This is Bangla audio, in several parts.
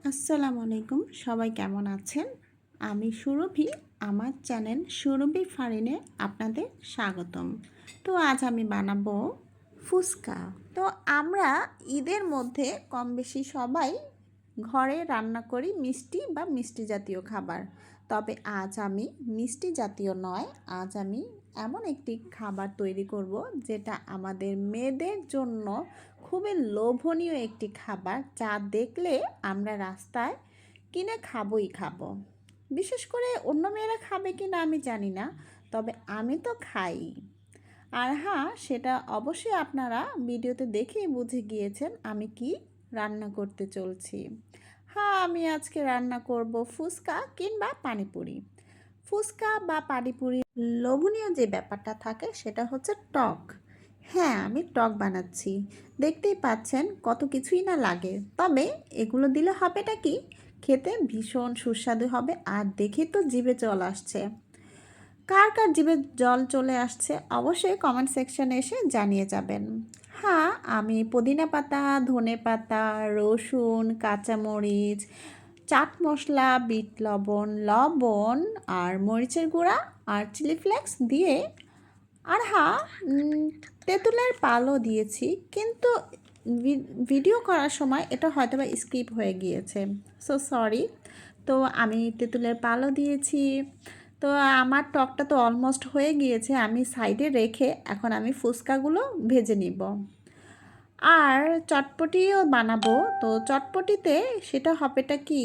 আসসালামু আলাইকুম, সবাই কেমন আছেন? আমি সুরভি। আমার চ্যানেল সুরভি ফারিনে আপনাদের স্বাগতম। তো আজ আমি বানাবো ফুচকা। তো আমরা ঈদের মধ্যে কম বেশি সবাই ঘরে রান্না করি মিষ্টি বা মিষ্টি জাতীয় খাবার। তবে আজ আমি মিষ্টি জাতীয় নয়, আজ আমি এমন একটি খাবার তৈরি করব যেটা আমাদের মেয়েদের জন্য খুবই লোভনীয় একটি খাবার, যা দেখলে আমরা রাস্তায় কিনে খাবোই খাবো। বিশেষ করে অন্য মেয়েরা খাবে কি না আমি জানি না, তবে আমি তো খাই। আর হ্যাঁ, সেটা অবশ্যই আপনারা ভিডিওতে দেখেই বুঝে গিয়েছেন আমি কি রান্না করতে চলছি। হ্যাঁ, আমি আজকে রান্না করব ফুচকা কিংবা পানিপুরি। ফুচকা বা পানিপুরি লোভনীয় যে ব্যাপারটা থাকে সেটা হচ্ছে টক। হ্যাঁ, আমি টক বানাচ্ছি। দেখতেই পাচ্ছেন কত কিছুই না লাগে, তবে এগুলো দিলে হবেটা কি, খেতে ভীষণ সুস্বাদু হবে। আর দেখে তো জিভে জল আসছে। কার কার জিভে জল চলে আসছে অবশ্যই কমেন্ট সেকশনে এসে জানিয়ে যাবেন। হ্যাঁ, আমি পুদিনা পাতা, ধনে পাতা, রসুন, কাঁচামরিচ, চাট মশলা, বিট লবণ, লবণ আর মরিচের গুঁড়া আর চিলি ফ্লেক্স দিয়ে, আর হ্যাঁ, তেঁতুলের পালও দিয়েছি, কিন্তু ভিডিও করার সময় এটা হয়তো বা স্কিপ হয়ে গিয়েছে, সো সরি। তো আমি তেঁতুলের পালও দিয়েছি। তো আমার টকটা তো অলমোস্ট হয়ে গিয়েছে, আমি সাইডে রেখে এখন আমি ফুচকাগুলো ভেজে নিব। আর চটপটিও বানাবো। তো চটপটিতে সেটা হবেটা কি,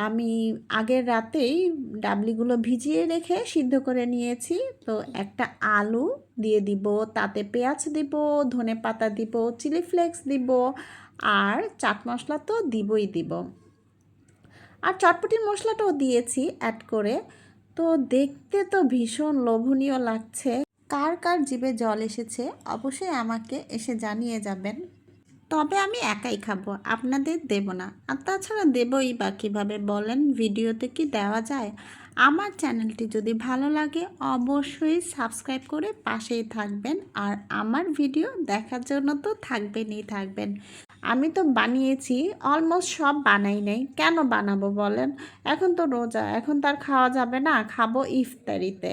আমি আগের রাতেই ডাবলিগুলো ভিজিয়ে রেখে সিদ্ধ করে নিয়েছি। তো একটা আলু দিয়ে দিব, তাতে পেঁয়াজ দিব, ধনে পাতা দিব, চিলি ফ্লেক্স দিব, আর চাট মশলা তো দিবই দিব, আর চটপটির মশলাটাও দিয়েছি অ্যাড করে। তো দেখতে তো ভীষণ লোভনীয় লাগছে। কার কার জিভে জল এসেছে অবশ্যই আমাকে এসে জানিয়ে যাবেন। তবে আমি একাই খাবো, আপনাদের দেব না। আর তাছাড়া দেবই বা কীভাবে বলেন, ভিডিওতে কি দেওয়া যায়? আমার চ্যানেলটি যদি ভালো লাগে অবশ্যই সাবস্ক্রাইব করে পাশেই থাকবেন, আর আমার ভিডিও দেখার জন্য তো থাকবেন। আমি তো বানিয়েছি, অলমোস্ট সব বানাই নাই। কেন বানাবো বলেন? এখন তো রোজা, এখন তো আর খাওয়া যাবে না, খাবো ইফতারিতে।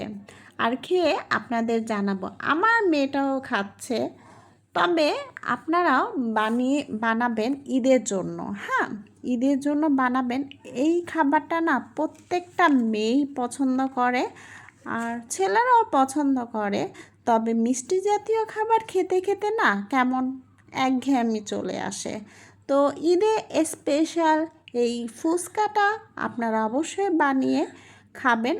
আর খেয়ে আপনাদের জানাবো। আমার মেয়েটাও খাচ্ছে। তবে আপনারাও বানাবেন ঈদের জন্য। হ্যাঁ, ঈদের জন্য বানাবেন। এই খাবারটা না প্রত্যেকটা মেয়েই পছন্দ করে, আর ছেলেরাও পছন্দ করে। তবে মিষ্টি জাতীয় খাবার খেতে খেতে না কেমন একঘেয়েমি চলে আসে। তো ঈদে স্পেশাল এই ফুচকাটা আপনারা অবশ্যই বানিয়ে খাবেন।